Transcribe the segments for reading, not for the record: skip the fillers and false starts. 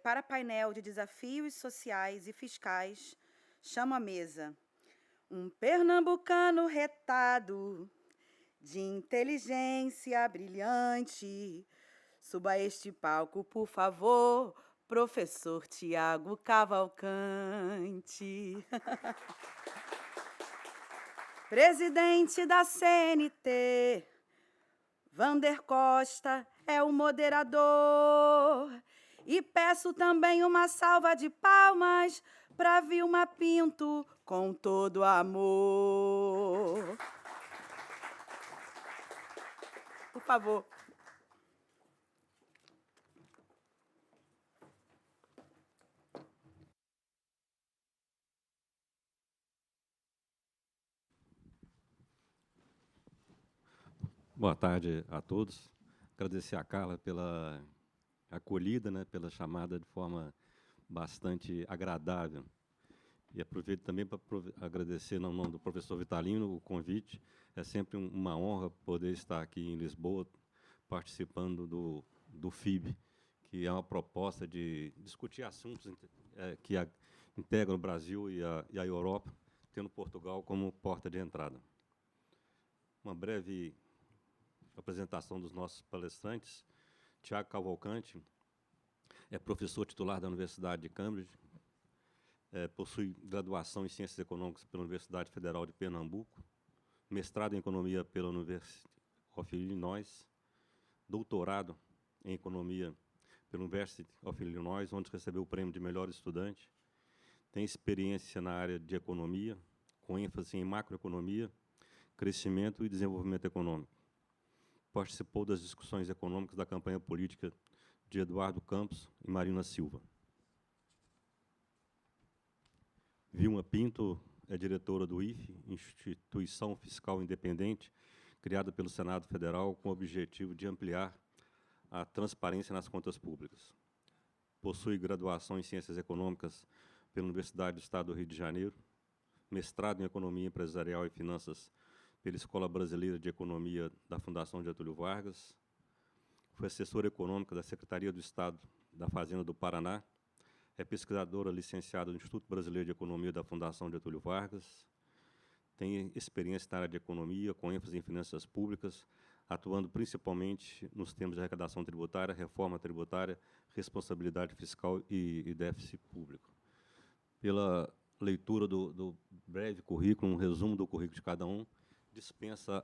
Para painel de desafios sociais e fiscais, chamo à mesa um pernambucano retado, de inteligência brilhante. Suba a este palco, por favor, professor Tiago Cavalcante. Presidente da CNT, Vander Costa é o moderador. E peço também uma salva de palmas para Vilma Pinto, com todo amor. Por favor. Boa tarde a todos. Agradecer a Carla pela acolhida, né, pela chamada de forma bastante agradável. E aproveito também para agradecer, no nome do professor Vitalino, o convite. É sempre uma honra poder estar aqui em Lisboa, participando do FIB, que é uma proposta de discutir assuntos que integram o Brasil e a Europa, tendo Portugal como porta de entrada. Uma breve apresentação dos nossos palestrantes. Tiago Cavalcante é professor titular da Universidade de Cambridge, possui graduação em Ciências Econômicas pela Universidade Federal de Pernambuco, mestrado em Economia pela University of Illinois, doutorado em Economia pela University of Illinois, onde recebeu o prêmio de melhor estudante. Tem experiência na área de economia, com ênfase em macroeconomia, crescimento e desenvolvimento econômico. Participou das discussões econômicas da campanha política de Eduardo Campos e Marina Silva. Vilma Pinto é diretora do IFE, Instituição Fiscal Independente, criada pelo Senado Federal com o objetivo de ampliar a transparência nas contas públicas. Possui graduação em Ciências Econômicas pela Universidade do Estado do Rio de Janeiro, mestrado em Economia Empresarial e Finanças pela Escola Brasileira de Economia da Fundação Getúlio Vargas, foi assessora econômica da Secretaria do Estado da Fazenda do Paraná, é pesquisadora licenciada no Instituto Brasileiro de Economia da Fundação Getúlio Vargas, tem experiência na área de economia, com ênfase em finanças públicas, atuando principalmente nos temas de arrecadação tributária, reforma tributária, responsabilidade fiscal e déficit público. Pela leitura do breve currículo, um resumo do currículo de cada um, dispensa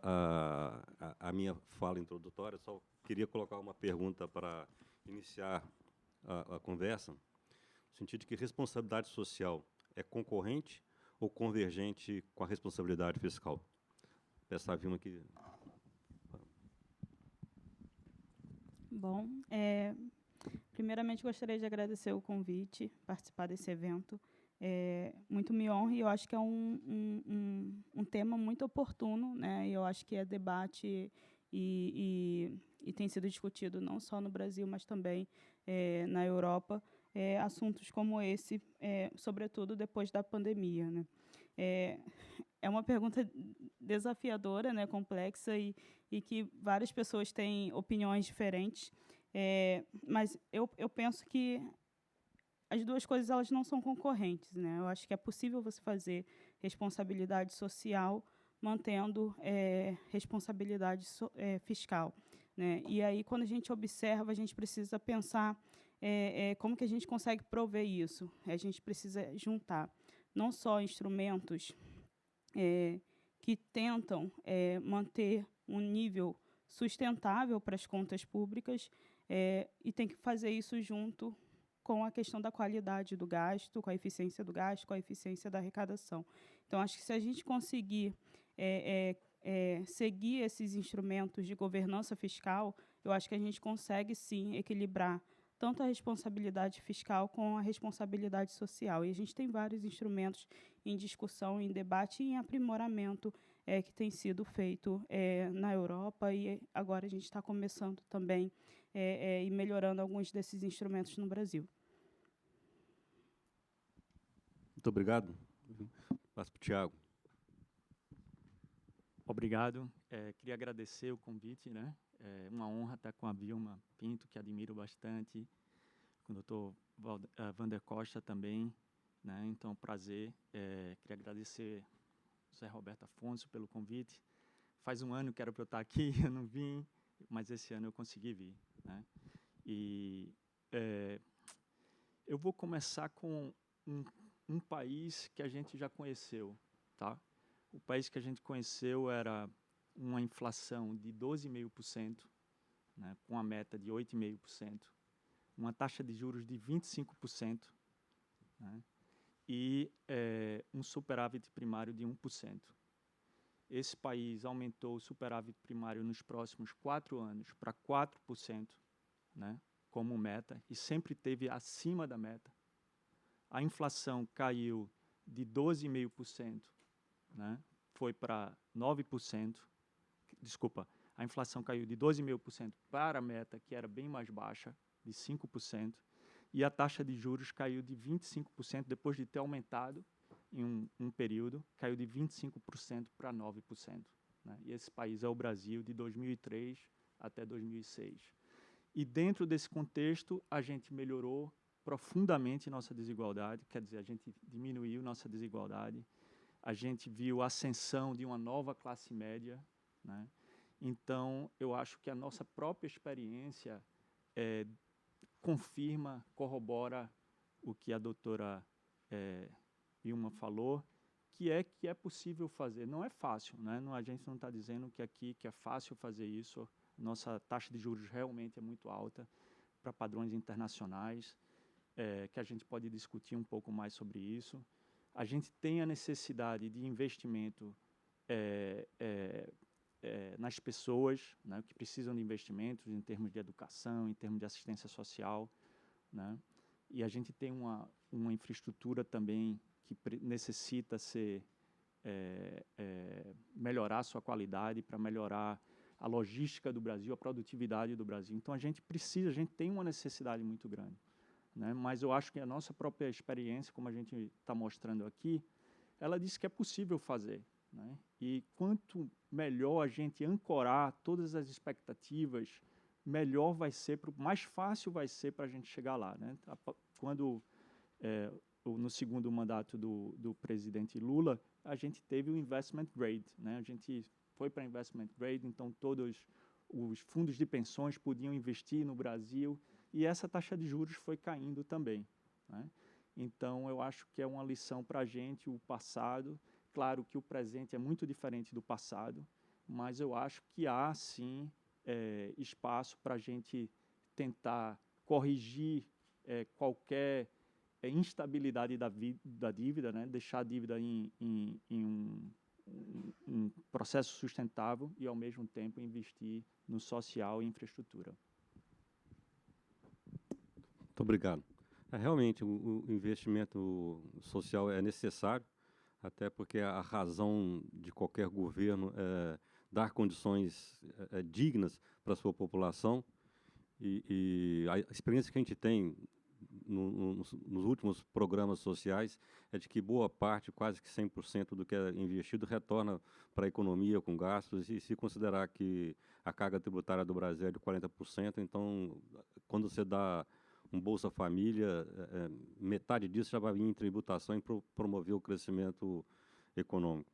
a minha fala introdutória, só queria colocar uma pergunta para iniciar a conversa, no sentido de que responsabilidade social é concorrente ou convergente com a responsabilidade fiscal? Peço a Vilma aqui. Bom, primeiramente gostaria de agradecer o convite, participar desse evento. Muito me honra e eu acho que é um tema muito oportuno, né? E eu acho que é debate e tem sido discutido não só no Brasil, mas também na Europa, assuntos como esse, sobretudo depois da pandemia, né? É uma pergunta desafiadora, né, complexa, e que várias pessoas têm opiniões diferentes, mas eu penso que as duas coisas elas não são concorrentes, né? Eu acho que é possível você fazer responsabilidade social mantendo responsabilidade fiscal, né? E aí, quando a gente observa, a gente precisa pensar como que a gente consegue prover isso. A gente precisa juntar não só instrumentos que tentam manter um nível sustentável para as contas públicas, e tem que fazer isso junto com a questão da qualidade do gasto, com a eficiência do gasto, com a eficiência da arrecadação. Então, acho que se a gente conseguir seguir esses instrumentos de governança fiscal, eu acho que a gente consegue, sim, equilibrar tanto a responsabilidade fiscal com a responsabilidade social. E a gente tem vários instrumentos em discussão, em debate e em aprimoramento que tem sido feito na Europa, e agora a gente está começando também e melhorando alguns desses instrumentos no Brasil. Muito obrigado. Passo para o Tiago. Obrigado. Queria agradecer o convite, né? É uma honra estar com a Vilma Pinto, que admiro bastante. com o doutor Vander Costa também, né? Então, prazer. Queria agradecer ao Zé Roberto Afonso pelo convite. Faz um ano que era para eu estar aqui, eu não vim, mas esse ano eu consegui vir, né? E eu vou começar com um país que a gente já conheceu, tá? O país que a gente conheceu era uma inflação de 12,5%, né, com a meta de 8,5%, uma taxa de juros de 25%, né, e um superávit primário de 1%. Esse país aumentou o superávit primário nos próximos 4 anos para 4%, né, como meta, e sempre teve acima da meta. A inflação caiu de 12,5%, né, foi para 9%. Desculpa, a inflação caiu de 12,5% para a meta, que era bem mais baixa, de 5%, e a taxa de juros caiu de 25%, depois de ter aumentado em um período, caiu de 25% para 9%. Né? E esse país é o Brasil, de 2003 até 2006. E dentro desse contexto, a gente melhorou profundamente nossa desigualdade, quer dizer, a gente diminuiu nossa desigualdade, a gente viu a ascensão de uma nova classe média, né? Então, eu acho que a nossa própria experiência confirma, corrobora o que a doutora Vilma falou, que é possível fazer. Não é fácil, né? A gente não está dizendo que aqui que é fácil fazer isso. Nossa taxa de juros realmente é muito alta para padrões internacionais, que a gente pode discutir um pouco mais sobre isso. A gente tem a necessidade de investimento nas pessoas, né, que precisam de investimentos em termos de educação, em termos de assistência social, né? E a gente tem uma infraestrutura também que necessita melhorar sua qualidade para melhorar a logística do Brasil, a produtividade do Brasil. Então, a gente tem uma necessidade muito grande, né? Mas eu acho que a nossa própria experiência, como a gente está mostrando aqui, ela diz que é possível fazer, né? E quanto melhor a gente ancorar todas as expectativas, melhor vai ser, mais fácil vai ser para a gente chegar lá, né? Quando, no segundo mandato do presidente Lula, a gente teve o investment grade, né? A gente foi para investment grade, então todos os fundos de pensões podiam investir no Brasil, e essa taxa de juros foi caindo também, né? Então, eu acho que é uma lição para a gente, o passado. Claro que o presente é muito diferente do passado, mas eu acho que há, sim, espaço para a gente tentar corrigir qualquer instabilidade da dívida, né? Deixar a dívida em um processo sustentável e, ao mesmo tempo, investir no social e infraestrutura. Muito obrigado. Realmente, o investimento social é necessário, até porque a razão de qualquer governo é dar condições dignas para a sua população, e a experiência que a gente tem nos últimos programas sociais é de que boa parte, quase que 100% do que é investido retorna para a economia com gastos, e se considerar que a carga tributária do Brasil é de 40%, então, quando você dá um Bolsa Família, metade disso já vai vir em tributação e promover o crescimento econômico.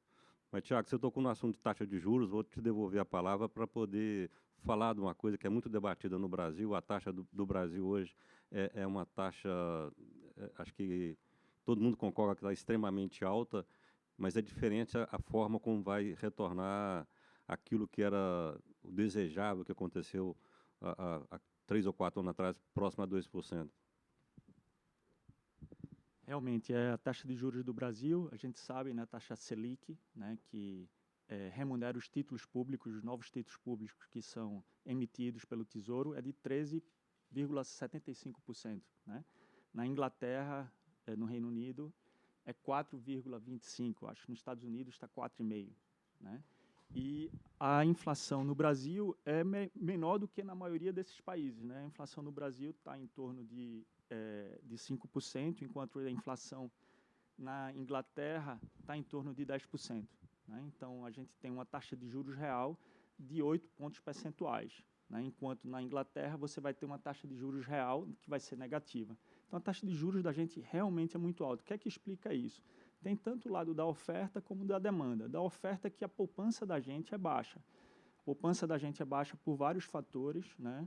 Mas, Tiago, você tocou no assunto de taxa de juros, vou te devolver a palavra para poder falar de uma coisa que é muito debatida no Brasil. A taxa do Brasil hoje é uma taxa, acho que todo mundo concorda que está extremamente alta, mas é diferente a forma como vai retornar aquilo que era o desejável, que aconteceu há 3 ou 4 anos atrás, próximo a 2%. Realmente, a taxa de juros do Brasil, a gente sabe, né, a taxa Selic, né, que remunera os títulos públicos, os novos títulos públicos que são emitidos pelo Tesouro, é de 13,75%. Né? Na Inglaterra, no Reino Unido, é 4,25%. Acho que nos Estados Unidos está 4,5%. Né? E a inflação no Brasil é menor do que na maioria desses países, né? A inflação no Brasil está em torno de 5%, enquanto a inflação na Inglaterra está em torno de 10%. Né? Então, a gente tem uma taxa de juros real de 8 pontos percentuais. né? Enquanto na Inglaterra você vai ter uma taxa de juros real que vai ser negativa. Então, a taxa de juros da gente realmente é muito alta. O que é que explica isso? Tem tanto o lado da oferta como da demanda. Da oferta que a poupança da gente é baixa. A poupança da gente é baixa por vários fatores, né?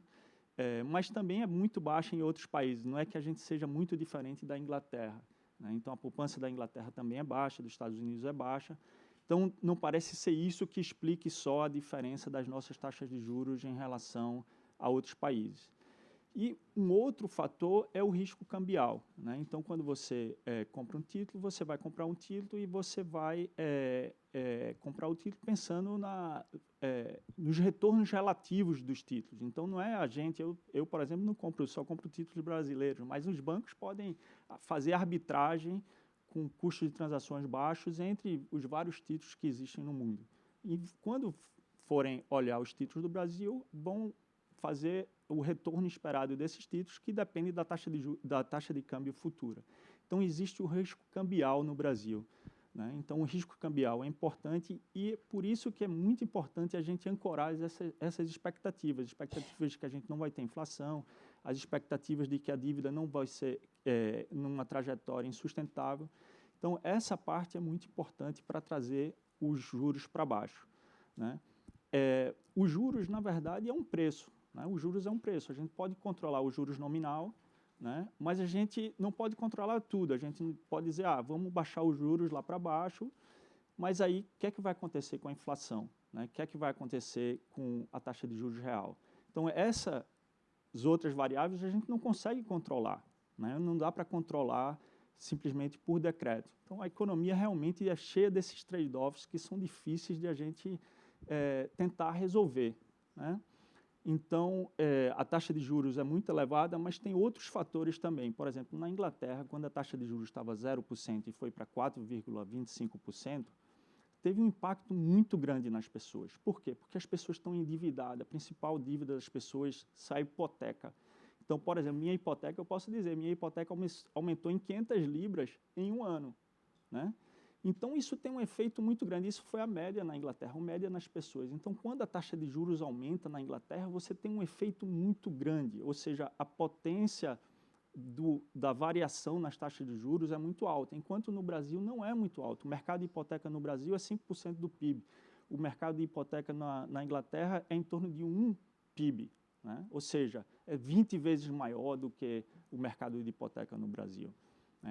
Mas também é muito baixa em outros países. Não é que a gente seja muito diferente da Inglaterra, né? Então, a poupança da Inglaterra também é baixa, dos Estados Unidos é baixa. Então, não parece ser isso que explique só a diferença das nossas taxas de juros em relação a outros países. E um outro fator é o risco cambial, né? Então, quando você compra um título, você vai comprar um título e você vai comprar o título pensando nos retornos relativos dos títulos. Então, não é a gente, eu por exemplo, não compro, só compro títulos brasileiros, mas os bancos podem fazer arbitragem com custos de transações baixos entre os vários títulos que existem no mundo. E quando forem olhar os títulos do Brasil, vão fazer o retorno esperado desses títulos, que depende da taxa de câmbio futura. Então, existe o risco cambial no Brasil, né? Então, o risco cambial é importante e é por isso que é muito importante a gente ancorar essas expectativas de que a gente não vai ter inflação, as expectativas de que a dívida não vai ser numa trajetória insustentável. Então, essa parte é muito importante para trazer os juros para baixo, né? Os juros, na verdade, é um preço, né? Os juros é um preço. A gente pode controlar os juros nominal, né? Mas a gente não pode controlar tudo. A gente pode dizer, vamos baixar os juros lá para baixo, mas aí o que é que vai acontecer com a inflação, né? O que é que vai acontecer com a taxa de juros real? Então, essas outras variáveis a gente não consegue controlar, né? Não dá para controlar simplesmente por decreto. Então, a economia realmente é cheia desses trade-offs que são difíceis de a gente tentar resolver, né? Então, a taxa de juros é muito elevada, mas tem outros fatores também. Por exemplo, na Inglaterra, quando a taxa de juros estava 0% e foi para 4,25%, teve um impacto muito grande nas pessoas. Por quê? Porque as pessoas estão endividadas. A principal dívida das pessoas é a hipoteca. Então, por exemplo, minha hipoteca, eu posso dizer, minha hipoteca aumentou em 500 libras em um ano, né? Então, isso tem um efeito muito grande. Isso foi a média na Inglaterra, a média nas pessoas. Então, quando a taxa de juros aumenta na Inglaterra, você tem um efeito muito grande, ou seja, a potência da variação nas taxas de juros é muito alta, enquanto no Brasil não é muito alto. O mercado de hipoteca no Brasil é 5% do PIB. O mercado de hipoteca na Inglaterra é em torno de 1 PIB, né? Ou seja, é 20 vezes maior do que o mercado de hipoteca no Brasil.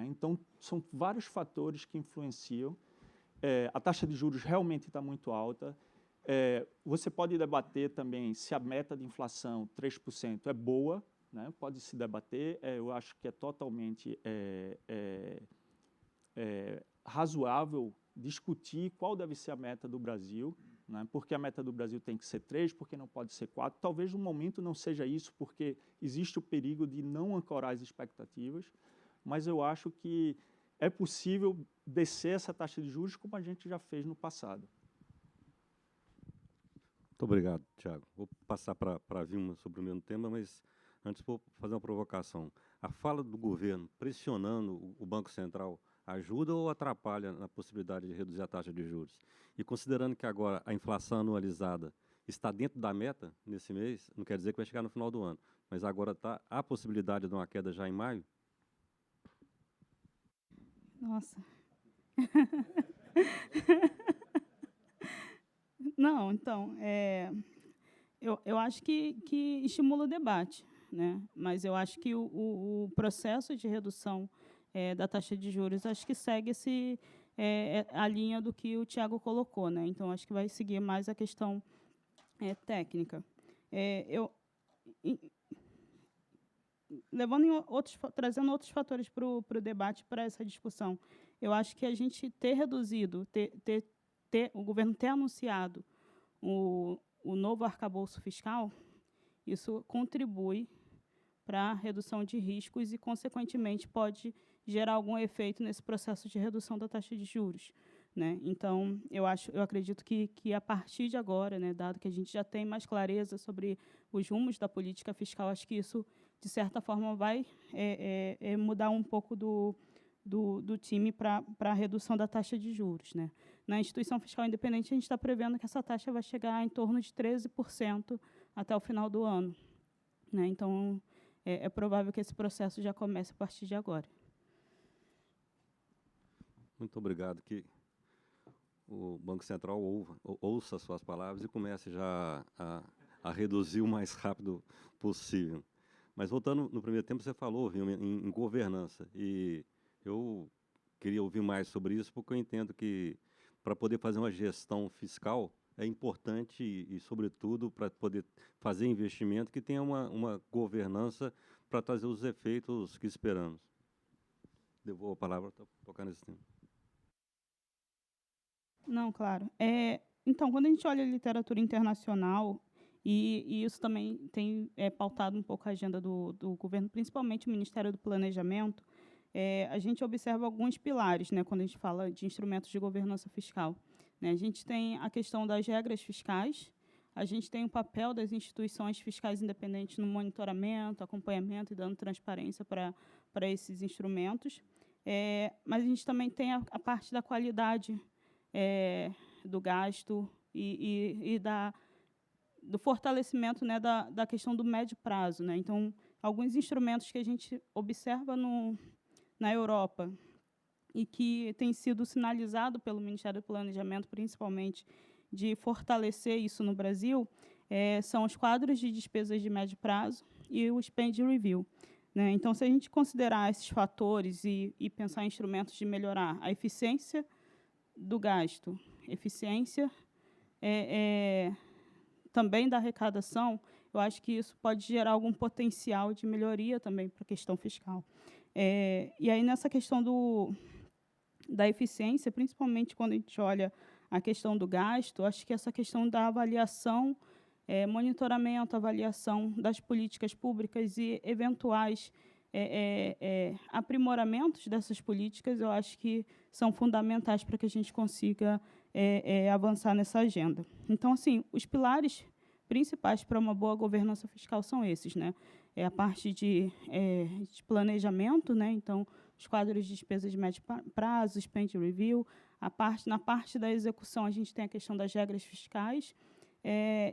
Então, são vários fatores que influenciam. A taxa de juros realmente está muito alta. Você pode debater também se a meta de inflação, 3%, é boa, né? Pode se debater. Eu acho que é totalmente razoável discutir qual deve ser a meta do Brasil, né? Porque a meta do Brasil tem que ser 3%, porque não pode ser 4%. Talvez no momento não seja isso, porque existe o perigo de não ancorar as expectativas, mas eu acho que é possível descer essa taxa de juros como a gente já fez no passado. Muito obrigado, Tiago. Vou passar para a Vilma sobre o mesmo tema, mas antes vou fazer uma provocação. A fala do governo pressionando o Banco Central ajuda ou atrapalha na possibilidade de reduzir a taxa de juros? E considerando que agora a inflação anualizada está dentro da meta nesse mês, não quer dizer que vai chegar no final do ano, mas agora há a possibilidade de uma queda já em maio? Nossa. Não, então, eu acho que estimula o debate, né? Mas eu acho que o processo de redução da taxa de juros, acho que segue a linha do que o Tiago colocou, né? Então, acho que vai seguir mais a questão técnica. Trazendo outros fatores para o debate, para essa discussão, eu acho que a gente ter reduzido, o governo ter anunciado o novo arcabouço fiscal, isso contribui para a redução de riscos e, consequentemente, pode gerar algum efeito nesse processo de redução da taxa de juros, né? Então, eu acredito que a partir de agora, né, dado que a gente já tem mais clareza sobre os rumos da política fiscal, acho que isso, de certa forma, vai mudar um pouco do time para a redução da taxa de juros, né? Na instituição fiscal independente, a gente está prevendo que essa taxa vai chegar em torno de 13% até o final do ano, né? Então, é provável que esse processo já comece a partir de agora. Muito obrigado. Que o Banco Central ouça as suas palavras e comece já a reduzir o mais rápido possível. Mas voltando no primeiro tempo, você falou, viu, em governança, e eu queria ouvir mais sobre isso, porque eu entendo que para poder fazer uma gestão fiscal é importante e sobretudo, para poder fazer investimento, que tenha uma governança para trazer os efeitos que esperamos. Devolvo a palavra para tocar nesse tema. Não, claro. Então, quando a gente olha a literatura internacional, e isso também tem pautado um pouco a agenda do governo, principalmente o Ministério do Planejamento, a gente observa alguns pilares, né, quando a gente fala de instrumentos de governança fiscal, né? A gente tem a questão das regras fiscais, a gente tem o papel das instituições fiscais independentes no monitoramento, acompanhamento e dando transparência para esses instrumentos, mas a gente também tem a parte da qualidade do gasto e do fortalecimento, né, da questão do médio prazo, né? Então, alguns instrumentos que a gente observa na Europa e que tem sido sinalizado pelo Ministério do Planejamento, principalmente, de fortalecer isso no Brasil, são os quadros de despesas de médio prazo e o Spend Review, né? Então, se a gente considerar esses fatores e pensar em instrumentos de melhorar a eficiência do gasto, eficiência também da arrecadação, eu acho que isso pode gerar algum potencial de melhoria também para a questão fiscal. E aí, nessa questão da eficiência, principalmente quando a gente olha a questão do gasto, acho que essa questão da avaliação, monitoramento, avaliação das políticas públicas e eventuais aprimoramentos dessas políticas, eu acho que são fundamentais para que a gente consiga avançar nessa agenda. Então, assim, os pilares principais para uma boa governança fiscal são esses, né? A parte de planejamento, né? Então, os quadros de despesas de médio prazo, Spend Review, na parte da execução, a gente tem a questão das regras fiscais,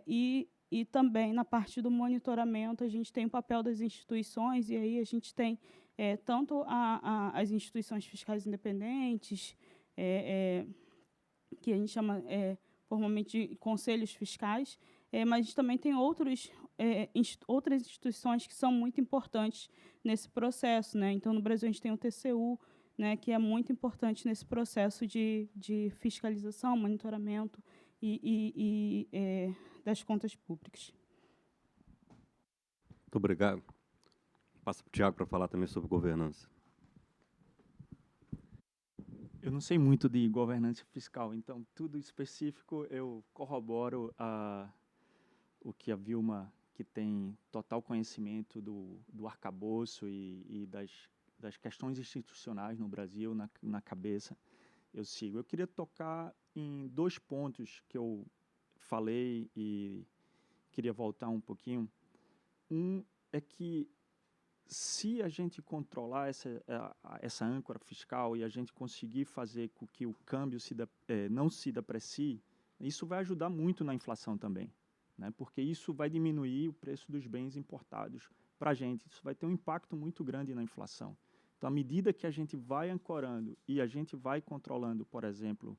e também na parte do monitoramento, a gente tem o papel das instituições, e aí a gente tem tanto as instituições fiscais independentes, que a gente chama formalmente de conselhos fiscais, mas a gente também tem outras instituições que são muito importantes nesse processo, né? Então, no Brasil, a gente tem o TCU, né, que é muito importante nesse processo de fiscalização, monitoramento e das contas públicas. Muito obrigado. Passo para o Tiago para falar também sobre governança. Eu não sei muito de governança fiscal, então tudo específico eu corroboro o que a Vilma, que tem total conhecimento do arcabouço e das questões institucionais no Brasil, na cabeça, eu sigo. Eu queria tocar em 2 pontos que eu falei e queria voltar um pouquinho. Um é que, se a gente controlar essa âncora fiscal e a gente conseguir fazer com que o câmbio não se deprecie, isso vai ajudar muito na inflação também, né? Porque isso vai diminuir o preço dos bens importados para a gente. Isso vai ter um impacto muito grande na inflação. Então, à medida que a gente vai ancorando e a gente vai controlando, por exemplo,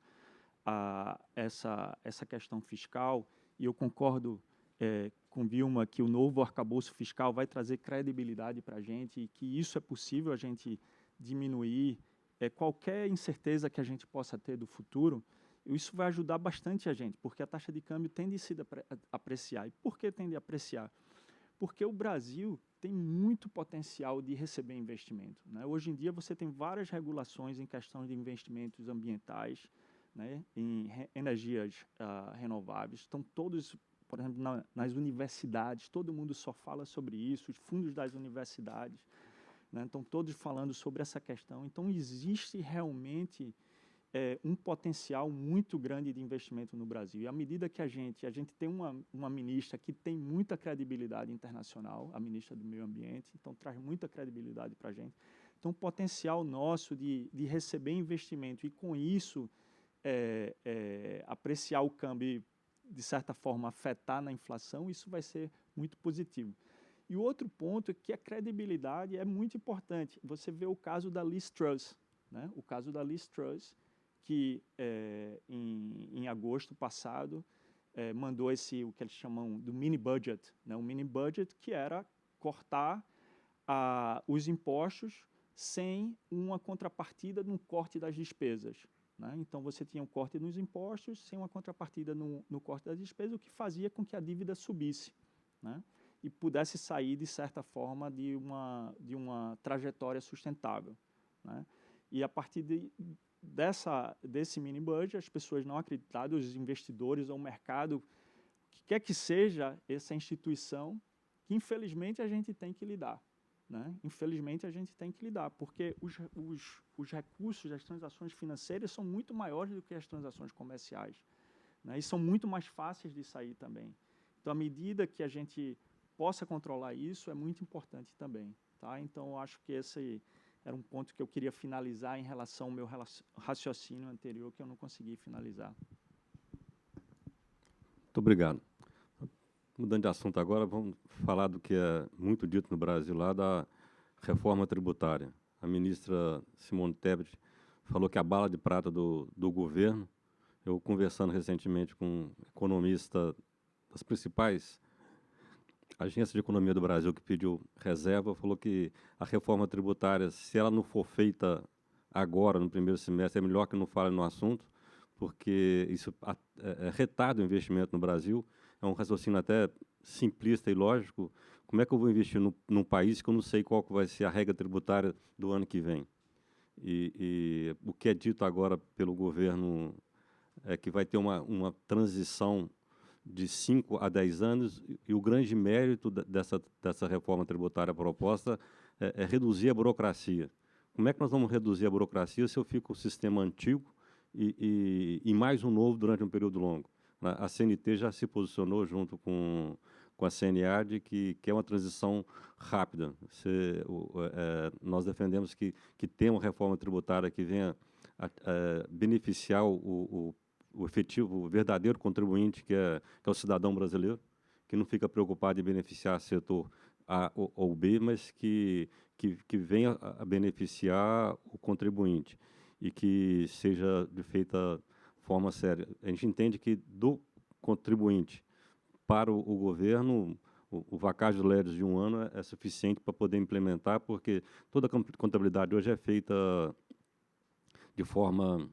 essa questão fiscal, e eu concordo com Vilma que o novo arcabouço fiscal vai trazer credibilidade para a gente e que isso é possível a gente diminuir qualquer incerteza que a gente possa ter do futuro. Isso vai ajudar bastante a gente, porque a taxa de câmbio tende a se apreciar. E por que tende a apreciar? Porque o Brasil tem muito potencial de receber investimento, né? Hoje em dia, você tem várias regulações em questão de investimentos ambientais, né, em energias renováveis. Estão todos, por exemplo, nas universidades, todo mundo só fala sobre isso, os fundos das universidades, né, estão todos falando sobre essa questão. Então, existe realmente um potencial muito grande de investimento no Brasil. E à medida que a gente tem uma ministra que tem muita credibilidade internacional, a ministra do Meio Ambiente, então traz muita credibilidade para a gente. Então, o potencial nosso de receber investimento e, com isso, apreciar o câmbio e, de certa forma, afetar na inflação, isso vai ser muito positivo. E o outro ponto é que a credibilidade é muito importante. Você vê o caso da Liz Truss, né? O caso da Liz Truss, que em agosto passado mandou o que eles chamam do mini budget, né? Um mini budget que era cortar os impostos sem uma contrapartida no corte das despesas, né? Então, você tinha um corte nos impostos sem uma contrapartida no corte das despesas, o que fazia com que a dívida subisse, né? E pudesse sair, de certa forma, de uma trajetória sustentável, né? E a partir desse mini budget, as pessoas não acreditaram, os investidores, o mercado, que quer que seja essa instituição, que infelizmente a gente tem que lidar, né? Infelizmente a gente tem que lidar, porque os recursos das transações financeiras são muito maiores do que as transações comerciais, né? E são muito mais fáceis de sair também. Então, à medida que a gente possa controlar isso, é muito importante também, tá? Então, eu acho que esse era um ponto que eu queria finalizar em relação ao meu raciocínio anterior, que eu não consegui finalizar. Muito obrigado. Mudando de assunto agora, vamos falar do que é muito dito no Brasil, lá da reforma tributária. A ministra Simone Tebet falou que a bala de prata do governo, eu conversando recentemente com um economista das principais agências de economia do Brasil que pediu reserva, falou que a reforma tributária, se ela não for feita agora, no primeiro semestre, é melhor que não fale no assunto, porque isso retarda o investimento no Brasil. É um raciocínio até simplista e lógico. Como é que eu vou investir num país que eu não sei qual que vai ser a regra tributária do ano que vem? E o que é dito agora pelo governo é que vai ter uma transição de 5 a 10 anos, e o grande mérito dessa reforma tributária proposta é reduzir a burocracia. Como é que nós vamos reduzir a burocracia se eu fico com o sistema antigo e mais um novo durante um período longo? A CNT já se posicionou junto com a CNA de que é uma transição rápida. Nós defendemos que tenha uma reforma tributária que venha beneficiar o efetivo, o verdadeiro contribuinte, que é o cidadão brasileiro, que não fica preocupado em beneficiar setor A ou B, mas que venha a beneficiar o contribuinte e que seja de feita forma séria. A gente entende que do contribuinte para o governo, o vacácio legis de 1 ano é suficiente para poder implementar, porque toda a contabilidade hoje é feita de forma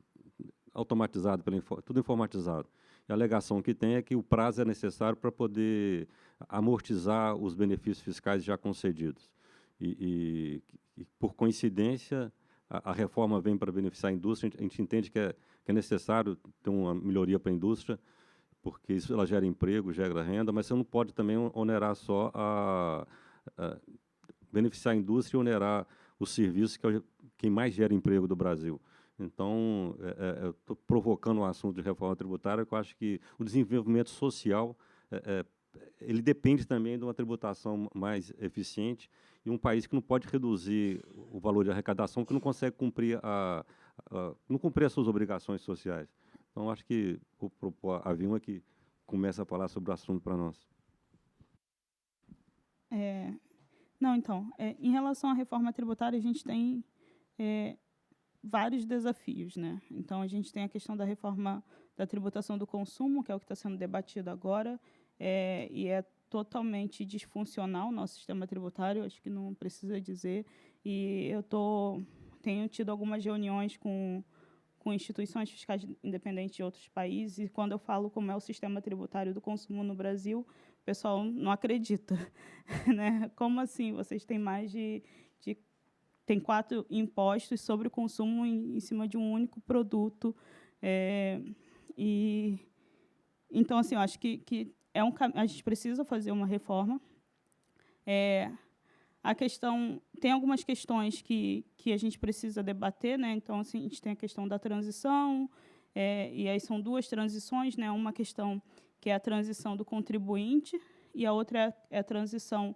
automatizado, tudo informatizado. E a alegação que tem é que o prazo é necessário para poder amortizar os benefícios fiscais já concedidos. E por coincidência, a reforma vem para beneficiar a indústria. A gente entende que é necessário ter uma melhoria para a indústria, porque isso ela gera emprego, gera renda, mas você não pode também onerar só beneficiar a indústria e onerar os serviços, que é quem mais gera emprego do Brasil. Então, eu estou provocando um assunto de reforma tributária, que eu acho que o desenvolvimento social ele depende também de uma tributação mais eficiente, e um país que não pode reduzir o valor de arrecadação, que não consegue cumprir as suas obrigações sociais. Então, acho que vou propor a Vilma que começa a falar sobre o assunto para nós. Não, então, em relação à reforma tributária, a gente tem vários desafios, né? Então, a gente tem a questão da reforma da tributação do consumo, que é o que está sendo debatido agora, e é totalmente disfuncional o nosso sistema tributário, acho que não precisa dizer, e eu tenho tido algumas reuniões com instituições fiscais independentes de outros países, e quando eu falo como é o sistema tributário do consumo no Brasil, o pessoal não acredita, né? Como assim? Vocês têm mais tem 4 impostos sobre o consumo em cima de um único produto. Então, assim, eu acho que a gente precisa fazer uma reforma. Tem algumas questões que a gente precisa debater, né? Então, assim, a gente tem a questão da transição, e aí são 2 transições, né? Uma questão que é a transição do contribuinte, e a outra é a transição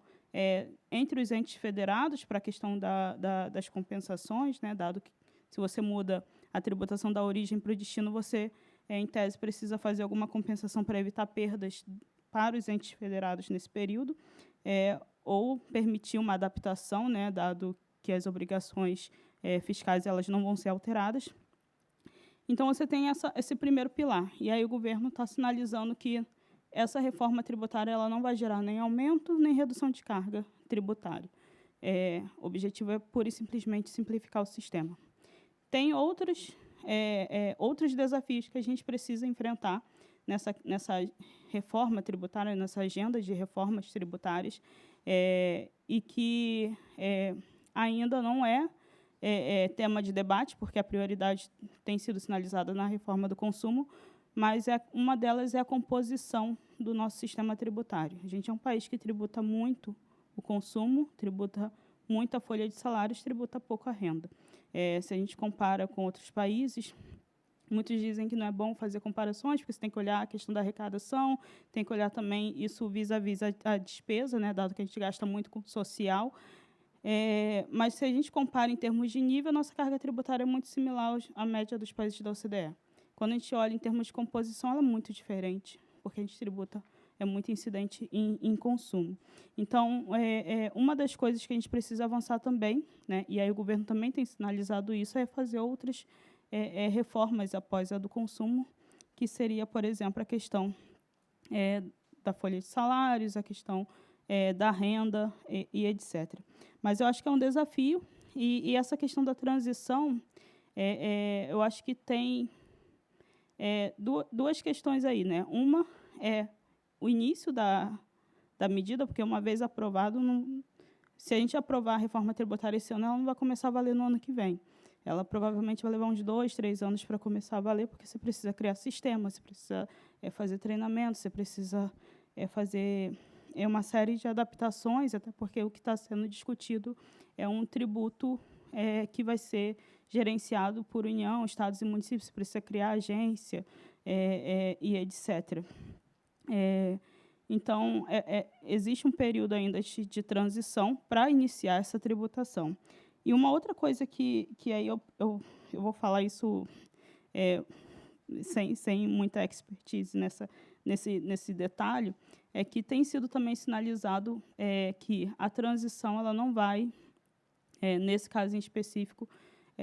entre os entes federados para a questão das compensações, né? Dado que, se você muda a tributação da origem para o destino, você, em tese, precisa fazer alguma compensação para evitar perdas para os entes federados nesse período, ou permitir uma adaptação, né, dado que as obrigações fiscais elas não vão ser alteradas. Então, você tem esse primeiro pilar. E aí o governo está sinalizando que essa reforma tributária ela não vai gerar nem aumento, nem redução de carga tributária. O objetivo é, pura e simplesmente, simplificar o sistema. Tem outros desafios que a gente precisa enfrentar nessa reforma tributária, nessa agenda de reformas tributárias, e que ainda não é tema de debate, porque a prioridade tem sido sinalizada na reforma do consumo, mas uma delas é a composição do nosso sistema tributário. A gente é um país que tributa muito o consumo, tributa muito a folha de salários, tributa pouco a renda. Se a gente compara com outros países, muitos dizem que não é bom fazer comparações, porque você tem que olhar a questão da arrecadação, tem que olhar também isso vis-à-vis a despesa, né, dado que a gente gasta muito com social. Mas, se a gente compara em termos de nível, a nossa carga tributária é muito similar à média dos países da OCDE. Quando a gente olha em termos de composição, ela é muito diferente, porque a gente tributa, é muito incidente em consumo. Então, uma das coisas que a gente precisa avançar também, né, e aí o governo também tem sinalizado isso, é fazer outras reformas após a do consumo, que seria, por exemplo, a questão da folha de salários, a questão da renda e etc. Mas eu acho que é um desafio, e essa questão da transição, eu acho que tem duas questões aí, né? Uma é o início da medida, porque uma vez aprovado, se a gente aprovar a reforma tributária esse ano, ela não vai começar a valer no ano que vem. Ela provavelmente vai levar uns 2, 3 anos para começar a valer, porque você precisa criar sistema, você precisa fazer treinamento, você precisa fazer uma série de adaptações, até porque o que está sendo discutido é um tributo que vai ser gerenciado por União, Estados e municípios, você precisa criar agência e etc. Então, existe um período ainda de transição para iniciar essa tributação. E uma outra coisa que aí eu vou falar isso sem muita expertise nesse detalhe, é que tem sido também sinalizado que a transição ela não vai, nesse caso em específico,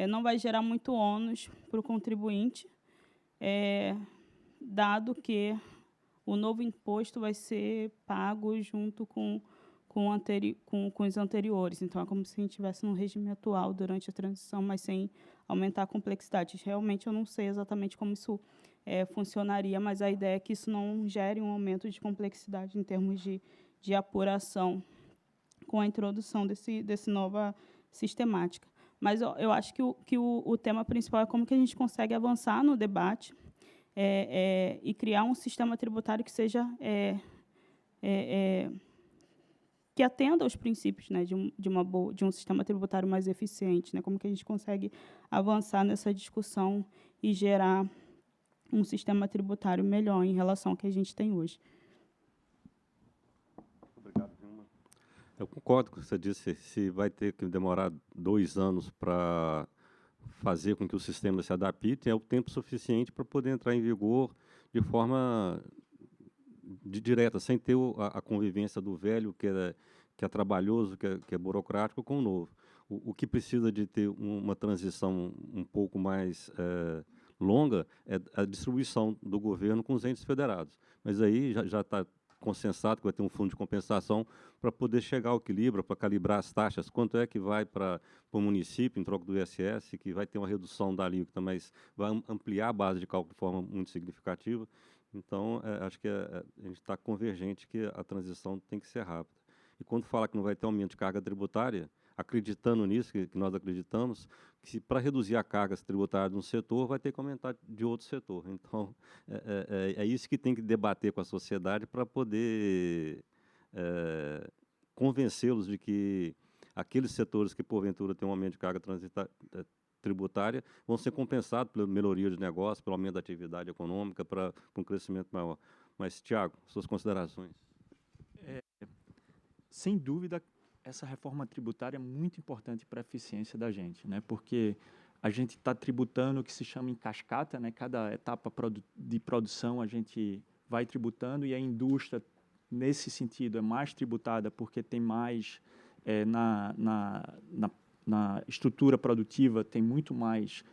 não vai gerar muito ônus para o contribuinte, dado que o novo imposto vai ser pago junto com os anteriores. Então, é como se a gente estivesse no regime atual durante a transição, mas sem aumentar a complexidade. Realmente, eu não sei exatamente como isso funcionaria, mas a ideia é que isso não gere um aumento de complexidade em termos de apuração com a introdução desse nova sistemática. Mas eu acho que o tema principal é como que a gente consegue avançar no debate e criar um sistema tributário que seja que atenda aos princípios, né, de um sistema tributário mais eficiente, né, como que a gente consegue avançar nessa discussão e gerar um sistema tributário melhor em relação ao que a gente tem hoje. Obrigado, Vilma. Eu concordo com o que você disse, se vai ter que demorar 2 anos para fazer com que o sistema se adapte, é o tempo suficiente para poder entrar em vigor de forma direta, sem ter a convivência do velho, que é trabalhoso, que é burocrático, com o novo. O que precisa de ter uma transição um pouco mais longa é a distribuição do governo com os entes federados. Mas aí já está consensado que vai ter um fundo de compensação para poder chegar ao equilíbrio, para calibrar as taxas, quanto é que vai para o município em troca do ISS, que vai ter uma redução da alíquota, mas vai ampliar a base de cálculo de forma muito significativa. Então, acho que a gente está convergente que a transição tem que ser rápida. E quando fala que não vai ter aumento de carga tributária, acreditando nisso, que nós acreditamos, que para reduzir a carga tributária de um setor, vai ter que aumentar de outro setor. Então, é isso que tem que debater com a sociedade para poder convencê-los de que aqueles setores que, porventura, têm um aumento de carga tributária vão ser compensados pela melhoria de negócio, pelo aumento da atividade econômica, para um crescimento maior. Mas, Tiago, suas considerações. Sem dúvida, essa reforma tributária é muito importante para a eficiência da gente, né? Porque a gente está tributando o que se chama em cascata, né? Cada etapa de produção a gente vai tributando e a indústria nesse sentido, é mais tributada porque tem mais, na estrutura produtiva, tem muito mais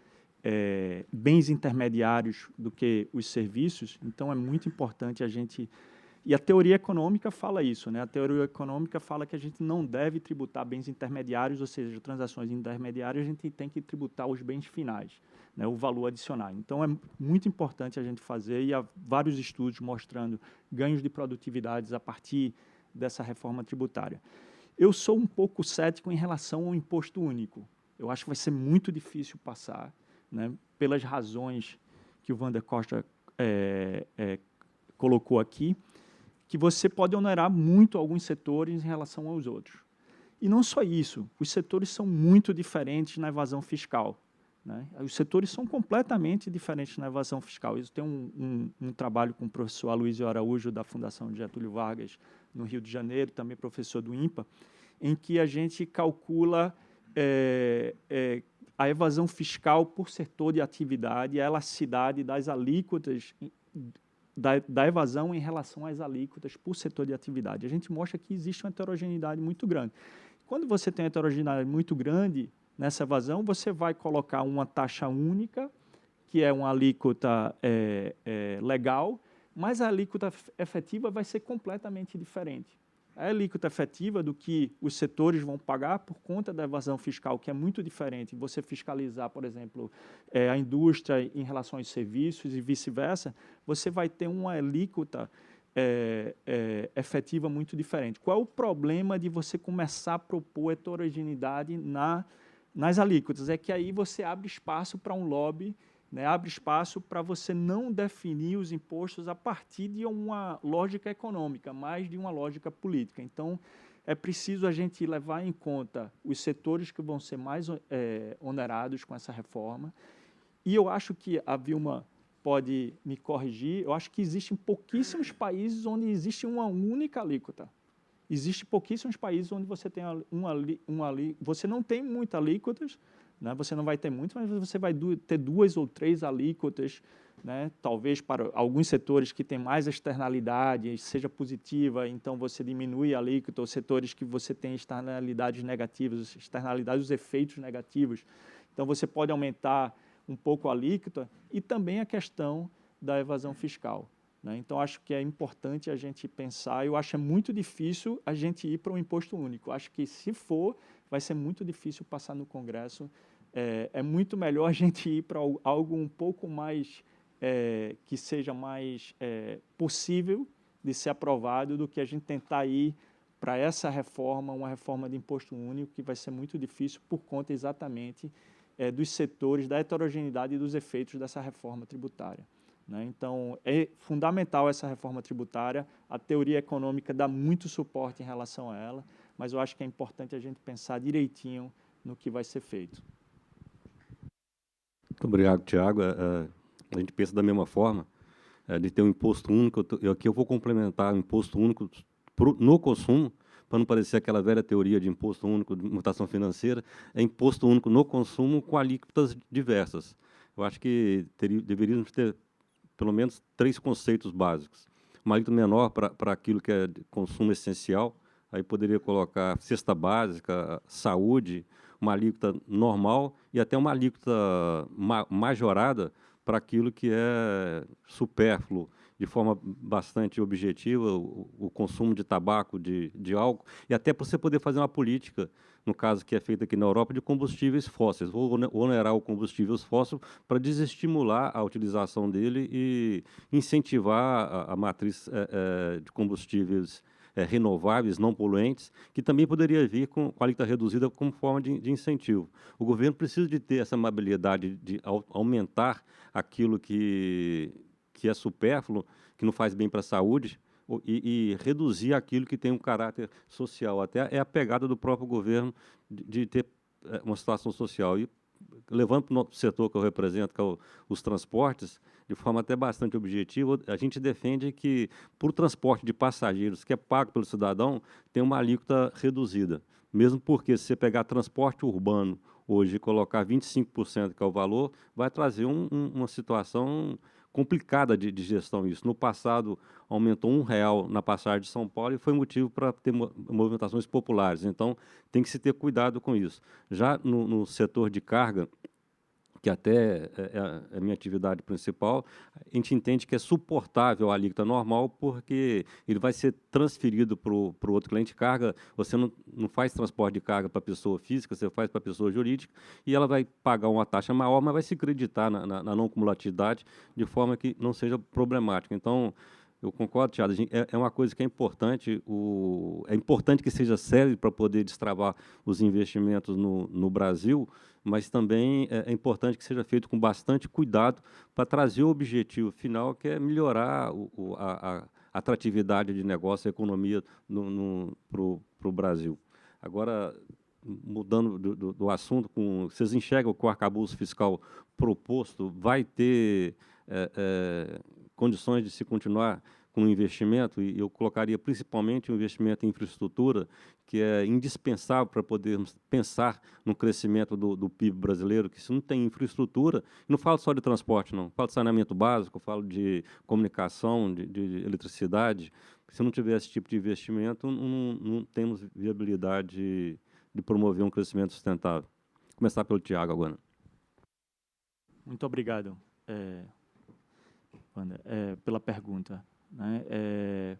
bens intermediários do que os serviços. Então, é muito importante a gente... E a teoria econômica fala isso, né? A teoria econômica fala que a gente não deve tributar bens intermediários, ou seja, transações intermediárias, a gente tem que tributar os bens finais, né? O valor adicional. Então, é muito importante a gente fazer, e há vários estudos mostrando ganhos de produtividades a partir dessa reforma tributária. Eu sou um pouco cético em relação ao imposto único. Eu acho que vai ser muito difícil passar, né? Pelas razões que o Wander Costa colocou aqui, que você pode onerar muito alguns setores em relação aos outros. E não só isso, os setores são muito diferentes na evasão fiscal, né? Os setores são completamente diferentes na evasão fiscal. Isso tem um trabalho com o professor Aloysio Araújo, da Fundação Getúlio Vargas, no Rio de Janeiro, também professor do INPA, em que a gente calcula a evasão fiscal por setor de atividade e a elasticidade das alíquotas da evasão em relação às alíquotas por setor de atividade. A gente mostra que existe uma heterogeneidade muito grande. Quando você tem uma heterogeneidade muito grande nessa evasão, você vai colocar uma taxa única, que é uma alíquota legal, mas a alíquota efetiva vai ser completamente diferente. A alíquota efetiva do que os setores vão pagar por conta da evasão fiscal, que é muito diferente. Você fiscalizar, por exemplo, a indústria em relação aos serviços e vice-versa, você vai ter uma alíquota efetiva muito diferente. Qual é o problema de você começar a propor heterogeneidade nas alíquotas? É que aí você abre espaço para um lobby, né? Abre espaço para você não definir os impostos a partir de uma lógica econômica, mas de uma lógica política. Então, é preciso a gente levar em conta os setores que vão ser mais onerados com essa reforma. E eu acho que a Vilma pode me corrigir, eu acho que existem pouquíssimos países onde existe uma única alíquota. Existem pouquíssimos países onde você tem você não tem muitas alíquotas, né? Você não vai ter muito, mas você vai ter 2 ou 3 alíquotas, né? Talvez para alguns setores que têm mais externalidade, seja positiva, então você diminui a alíquota, ou setores que você tem externalidades negativas, os efeitos negativos. Então, você pode aumentar um pouco a alíquota e também a questão da evasão fiscal, né? Então, acho que é importante a gente pensar, eu acho muito difícil a gente ir para um imposto único. Acho que, se for, vai ser muito difícil passar no Congresso. É muito melhor a gente ir para algo um pouco mais, que seja mais possível de ser aprovado, do que a gente tentar ir para essa reforma, uma reforma de imposto único, que vai ser muito difícil por conta exatamente dos setores, da heterogeneidade e dos efeitos dessa reforma tributária, né? Então, é fundamental essa reforma tributária, a teoria econômica dá muito suporte em relação a ela, mas eu acho que é importante a gente pensar direitinho no que vai ser feito. Muito obrigado, Tiago. A gente pensa da mesma forma, de ter um imposto único. Aqui eu vou complementar o imposto único no consumo, para não parecer aquela velha teoria de imposto único de mutação financeira, é imposto único no consumo com alíquotas diversas. Eu acho que deveríamos ter pelo menos 3 conceitos básicos. Uma alíquota menor para aquilo que é de consumo essencial, aí poderia colocar cesta básica, saúde, uma alíquota normal e até uma alíquota majorada para aquilo que é supérfluo, de forma bastante objetiva, o consumo de tabaco, de álcool, e até para você poder fazer uma política, no caso que é feita aqui na Europa, de combustíveis fósseis, ou onerar o combustível fóssil para desestimular a utilização dele e incentivar a matriz de combustíveis renováveis, não poluentes, que também poderia vir com alíquota reduzida como forma de incentivo. O governo precisa de ter essa amabilidade de aumentar aquilo que é supérfluo, que não faz bem para a saúde, e reduzir aquilo que tem um caráter social. Até é a pegada do próprio governo de ter uma situação social. E, levando para o setor que eu represento, que é os transportes, de forma até bastante objetiva, a gente defende que, por transporte de passageiros, que é pago pelo cidadão, tem uma alíquota reduzida. Mesmo porque, se você pegar transporte urbano hoje e colocar 25%, que é o valor, vai trazer uma situação complicada de gestão isso. No passado, aumentou R$ 1 na passagem de São Paulo e foi motivo para ter movimentações populares. Então, tem que se ter cuidado com isso. Já no setor de carga, que até é a minha atividade principal, a gente entende que é suportável a alíquota normal, porque ele vai ser transferido para o outro cliente. Carga, você não faz transporte de carga para pessoa física, você faz para pessoa jurídica, e ela vai pagar uma taxa maior, mas vai se creditar na não cumulatividade, de forma que não seja problemática. Então, eu concordo, Thiago, é uma coisa que é importante, é importante que seja sério para poder destravar os investimentos no Brasil, mas também é importante que seja feito com bastante cuidado para trazer o objetivo final, que é melhorar a atratividade de negócio, a economia para o Brasil. Agora, mudando do assunto, vocês enxergam que o arcabouço fiscal proposto vai ter condições de se continuar com o investimento, e eu colocaria principalmente o investimento em infraestrutura, que é indispensável para podermos pensar no crescimento do PIB brasileiro, que se não tem infraestrutura, não falo só de transporte, não, falo de saneamento básico, falo de comunicação, de eletricidade, se não tiver esse tipo de investimento, não temos viabilidade de promover um crescimento sustentável. Vou começar pelo Thiago agora. Muito obrigado, Wander, pela pergunta. Né?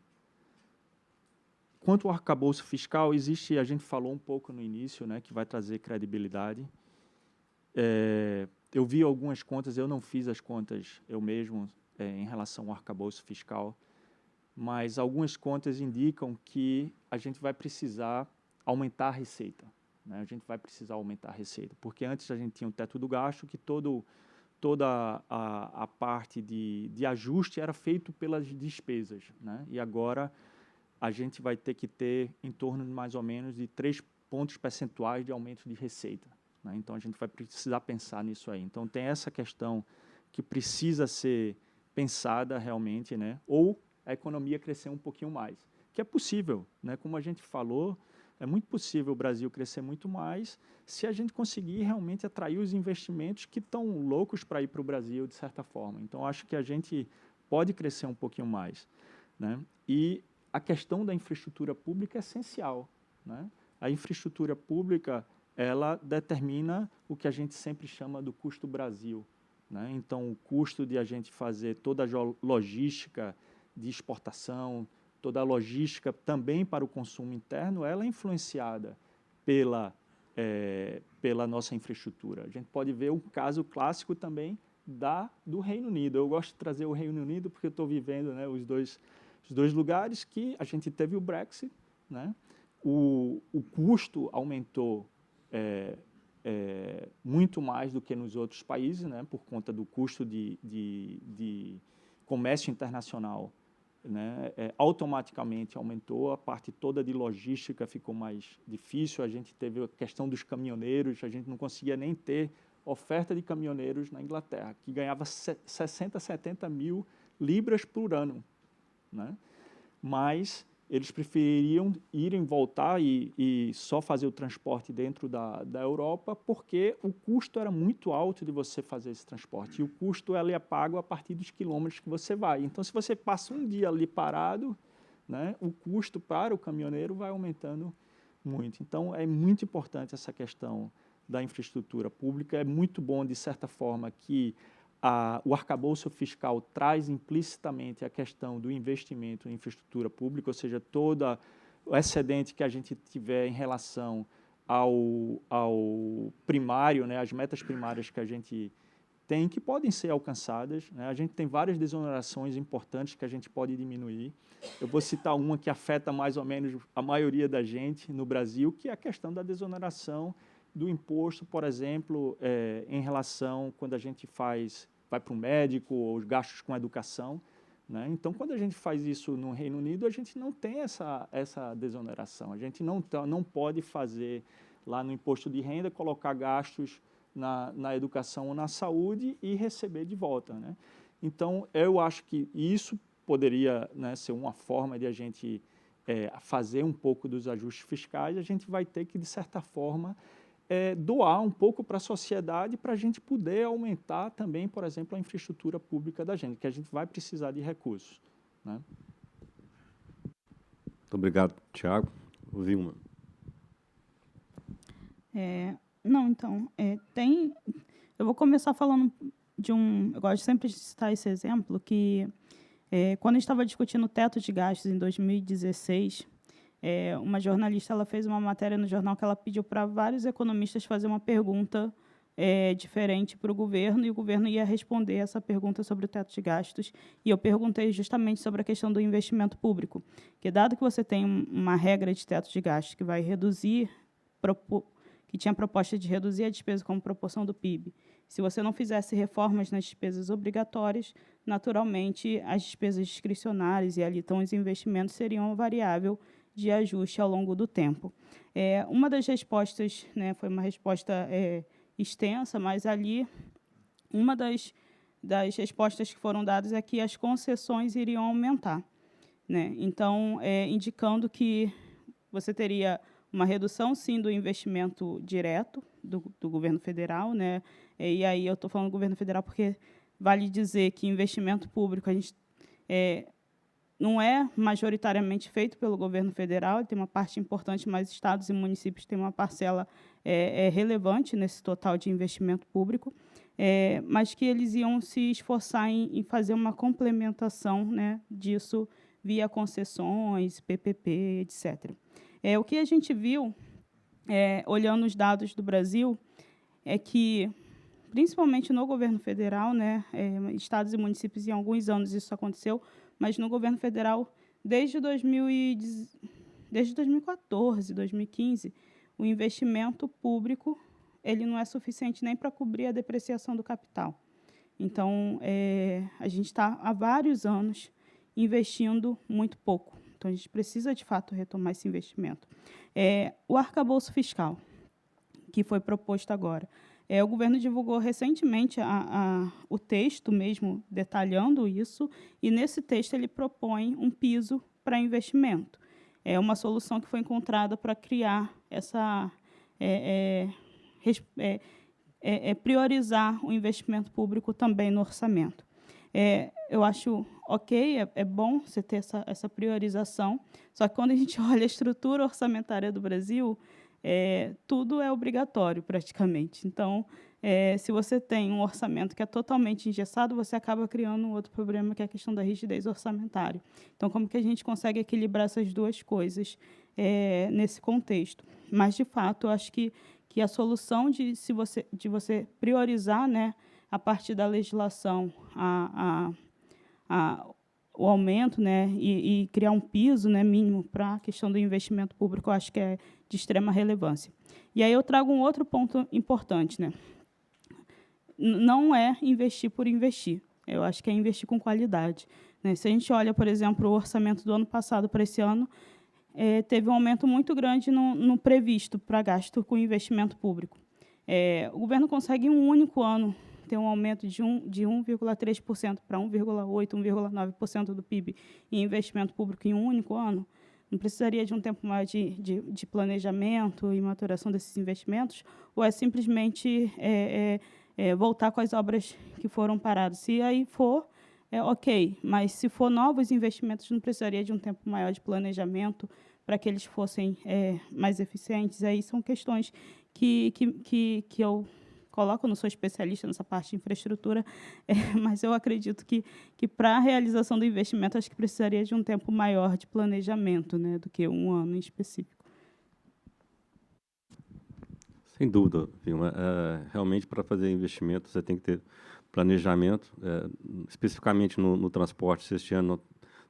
Quanto ao arcabouço fiscal, a gente falou um pouco no início, né, que vai trazer credibilidade. Eu vi algumas contas, eu não fiz as contas eu mesmo em relação ao arcabouço fiscal, mas algumas contas indicam que a gente vai precisar aumentar a receita. Né? A gente vai precisar aumentar a receita, porque antes a gente tinha um teto do gasto, que toda a parte de ajuste era feito pelas despesas, né? E agora a gente vai ter que ter em torno de mais ou menos de 3 pontos percentuais de aumento de receita, né? Então, a gente vai precisar pensar nisso aí. Então, tem essa questão que precisa ser pensada realmente, né? Ou a economia crescer um pouquinho mais, que é possível, né? Como a gente falou, é muito possível o Brasil crescer muito mais se a gente conseguir realmente atrair os investimentos que estão loucos para ir para o Brasil, de certa forma. Então, acho que a gente pode crescer um pouquinho mais, né? E a questão da infraestrutura pública é essencial, né? A infraestrutura pública, ela determina o que a gente sempre chama do custo Brasil, né? Então, o custo de a gente fazer toda a logística de exportação, toda a logística também para o consumo interno, ela é influenciada pela nossa infraestrutura. A gente pode ver um caso clássico também do Reino Unido. Eu gosto de trazer o Reino Unido porque eu estou vivendo, né, os dois lugares que a gente teve o Brexit, né? O custo aumentou muito mais do que nos outros países, né, por conta do custo de comércio internacional, né, automaticamente aumentou, a parte toda de logística ficou mais difícil, a gente teve a questão dos caminhoneiros, a gente não conseguia nem ter oferta de caminhoneiros na Inglaterra, que ganhava 60, 70 mil libras por ano, né? Mas eles prefeririam voltar e só fazer o transporte dentro da Europa, porque o custo era muito alto de você fazer esse transporte. E o custo é pago a partir dos quilômetros que você vai. Então, se você passa um dia ali parado, né, o custo para o caminhoneiro vai aumentando muito. Então, é muito importante essa questão da infraestrutura pública. É muito bom, de certa forma, que o arcabouço fiscal traz implicitamente a questão do investimento em infraestrutura pública, ou seja, todo o excedente que a gente tiver em relação ao primário, né, as metas primárias que a gente tem, que podem ser alcançadas, né? A gente tem várias desonerações importantes que a gente pode diminuir. Eu vou citar uma que afeta mais ou menos a maioria da gente no Brasil, que é a questão da desoneração do imposto, por exemplo, em relação quando a gente vai para o médico, ou os gastos com educação, né? Então, quando a gente faz isso no Reino Unido, a gente não tem essa desoneração. A gente não pode fazer lá no imposto de renda, colocar gastos na educação ou na saúde e receber de volta, né? Então, eu acho que isso poderia, né, ser uma forma de a gente fazer um pouco dos ajustes fiscais. A gente vai ter que, de certa forma, doar um pouco para a sociedade para a gente poder aumentar também, por exemplo, a infraestrutura pública da gente, que a gente vai precisar de recursos, né? Muito obrigado, Tiago. Vilma. Não, então, eu vou começar falando eu gosto sempre de citar esse exemplo, que quando a gente estava discutindo o teto de gastos em 2016, uma jornalista ela fez uma matéria no jornal que ela pediu para vários economistas fazer uma pergunta diferente para o governo, e o governo ia responder essa pergunta sobre o teto de gastos. E eu perguntei justamente sobre a questão do investimento público, que dado que você tem uma regra de teto de gastos que vai reduzir, que tinha a proposta de reduzir a despesa como proporção do PIB, se você não fizesse reformas nas despesas obrigatórias, naturalmente as despesas discricionárias e ali então os investimentos seriam uma variável de ajuste ao longo do tempo. Uma das respostas, né, foi uma resposta extensa, mas ali uma das respostas que foram dadas é que as concessões iriam aumentar, né? Então, indicando que você teria uma redução, sim, do investimento direto do governo federal, né? E aí eu estou falando do governo federal porque vale dizer que investimento público a gente não é majoritariamente feito pelo governo federal, ele tem uma parte importante, mas estados e municípios têm uma parcela relevante nesse total de investimento público, mas que eles iam se esforçar em fazer uma complementação, né, disso via concessões, PPP, etc. O que a gente viu, olhando os dados do Brasil, é que, principalmente no governo federal, né, estados e municípios, em alguns anos isso aconteceu, mas no governo federal, desde 2014, 2015, o investimento público ele não é suficiente nem para cobrir a depreciação do capital. Então, a gente está há vários anos investindo muito pouco. Então, a gente precisa, de fato, retomar esse investimento. O arcabouço fiscal, que foi proposto agora. O governo divulgou recentemente o texto mesmo, detalhando isso, e, nesse texto, ele propõe um piso para investimento. É uma solução que foi encontrada para criar essa... priorizar o investimento público também no orçamento. Eu acho ok, é bom você ter essa priorização, só que quando a gente olha a estrutura orçamentária do Brasil, tudo é obrigatório, praticamente. Então, se você tem um orçamento que é totalmente engessado, você acaba criando um outro problema, que é a questão da rigidez orçamentária. Então, como que a gente consegue equilibrar essas duas coisas nesse contexto? Mas, de fato, eu acho que a solução de você priorizar, né, a partir da legislação o aumento, né, e criar um piso, né, mínimo para a questão do investimento público, eu acho que é de extrema relevância. E aí eu trago um outro ponto importante, né? Não é investir por investir. Eu acho que é investir com qualidade, né? Se a gente olha, por exemplo, o orçamento do ano passado para esse ano, teve um aumento muito grande no previsto para gasto com investimento público. O governo consegue, em um único ano, ter um aumento de 1,3% para 1,8%, 1,9% do PIB em investimento público em um único ano. Não precisaria de um tempo maior de planejamento e maturação desses investimentos, ou é simplesmente voltar com as obras que foram paradas? Se aí for, ok, mas se for novos investimentos, não precisaria de um tempo maior de planejamento para que eles fossem mais eficientes? Aí são questões que eu coloco, não sou especialista nessa parte de infraestrutura, mas eu acredito que para a realização do investimento, acho que precisaria de um tempo maior de planejamento, né, do que um ano em específico. Sem dúvida, Vilma. Realmente, para fazer investimento, você tem que ter planejamento. Especificamente no transporte, este ano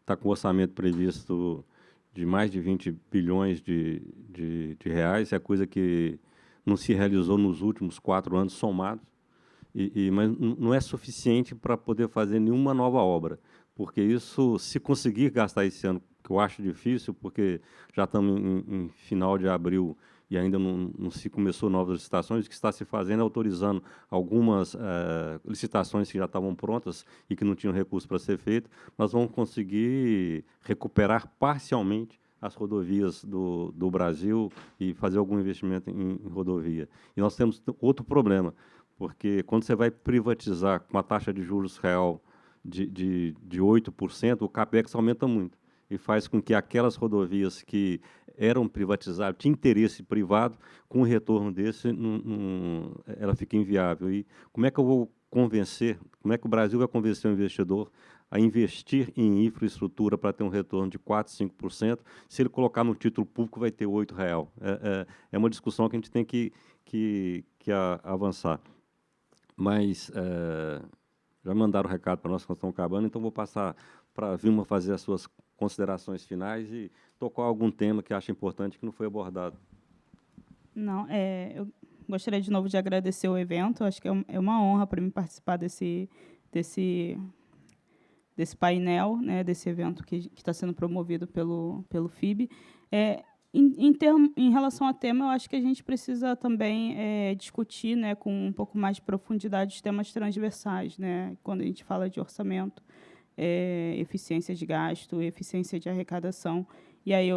está com orçamento previsto de mais de 20 bilhões de reais, é coisa que não se realizou nos últimos 4 anos somados, mas não é suficiente para poder fazer nenhuma nova obra, porque isso, se conseguir gastar esse ano, que eu acho difícil, porque já estamos em final de abril e ainda não se começou novas licitações, o que está se fazendo é autorizando algumas licitações que já estavam prontas e que não tinham recurso para ser feito. Nós vamos conseguir recuperar parcialmente as rodovias do Brasil e fazer algum investimento em rodovia. E nós temos outro problema, porque quando você vai privatizar com uma taxa de juros real de 8%, o CAPEX aumenta muito e faz com que aquelas rodovias que eram privatizadas, tinha interesse privado, com o retorno desse, ela fica inviável. E como é que eu vou convencer, como é que o Brasil vai convencer o investidor a investir em infraestrutura para ter um retorno de 4%, 5%, se ele colocar no título público vai ter R$8? É uma discussão que a gente tem que avançar. Mas já mandaram o recado para nós que nós estamos acabando, então vou passar para a Vilma fazer as suas considerações finais e tocar algum tema que acha importante que não foi abordado. Não, eu gostaria de novo de agradecer o evento. Acho que é uma honra para mim participar desse painel, né, desse evento que está sendo promovido pelo FIB. Em relação ao tema, eu acho que a gente precisa também discutir, né, com um pouco mais de profundidade os temas transversais, né, quando a gente fala de orçamento, eficiência de gasto, eficiência de arrecadação. E aí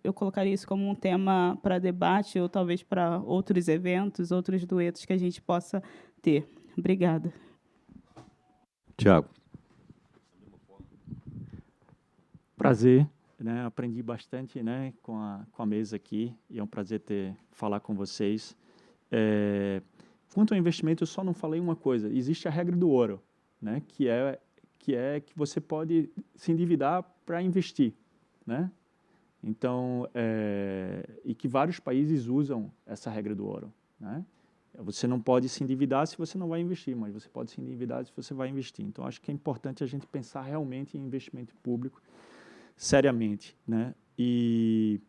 eu colocaria isso como um tema para debate ou talvez para outros eventos, outros duetos que a gente possa ter. Obrigada. Tiago. Prazer, né? Aprendi bastante, né, com a mesa aqui e é um prazer falar com vocês. Quanto ao investimento, eu só não falei uma coisa. Existe a regra do ouro, né, que você pode se endividar para investir, né? Então, e que vários países usam essa regra do ouro, né? Você não pode se endividar se você não vai investir, mas você pode se endividar se você vai investir. Então, acho que é importante a gente pensar realmente em investimento público seriamente, né? E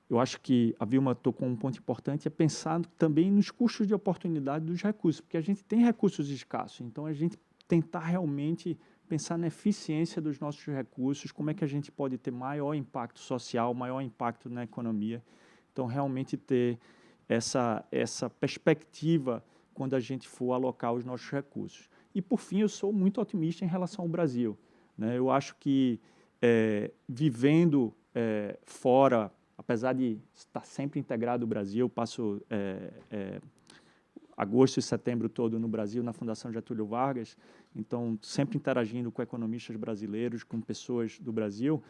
eu acho que a Vilma tocou um ponto importante, é pensar também nos custos de oportunidade dos recursos, porque a gente tem recursos escassos, então a gente tentar realmente pensar na eficiência dos nossos recursos, como é que a gente pode ter maior impacto social, maior impacto na economia. Então, realmente ter essa perspectiva quando a gente for alocar os nossos recursos. E, por fim, eu sou muito otimista em relação ao Brasil, né? Eu acho que, vivendo fora, apesar de estar sempre integrado ao Brasil, eu passo agosto e setembro todo no Brasil, na Fundação Getúlio Vargas, então sempre interagindo com economistas brasileiros, com pessoas do Brasil.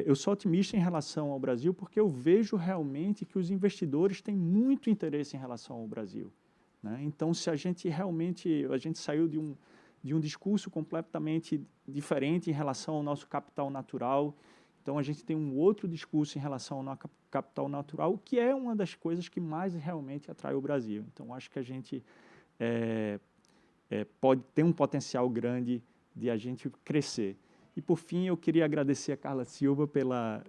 Eu sou otimista em relação ao Brasil porque eu vejo realmente que os investidores têm muito interesse em relação ao Brasil, né? Então, se a gente saiu de um discurso completamente diferente em relação ao nosso capital natural. Então, a gente tem um outro discurso em relação ao nosso capital natural, que é uma das coisas que mais realmente atrai o Brasil. Então, acho que a gente pode ter um potencial grande de a gente crescer. E, por fim, eu queria agradecer a Carla Silva pela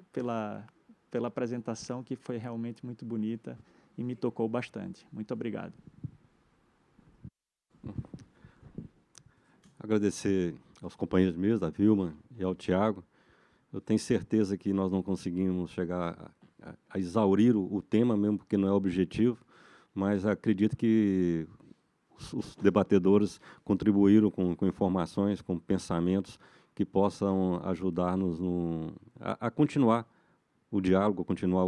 apresentação, que foi realmente muito bonita e me tocou bastante. Muito obrigado. Agradecer aos companheiros meus, a Vilma e ao Tiago. Eu tenho certeza que nós não conseguimos chegar a exaurir o tema, mesmo porque não é objetivo, mas acredito que os debatedores contribuíram com informações, com pensamentos que possam ajudar-nos a continuar o diálogo, a continuar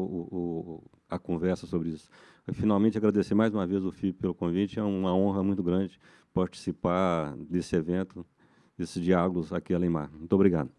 a conversa sobre isso. Eu, finalmente, agradecer mais uma vez o FIB pelo convite. É uma honra muito grande participar desse evento, desses diálogos aqui em Alemar. Muito obrigado.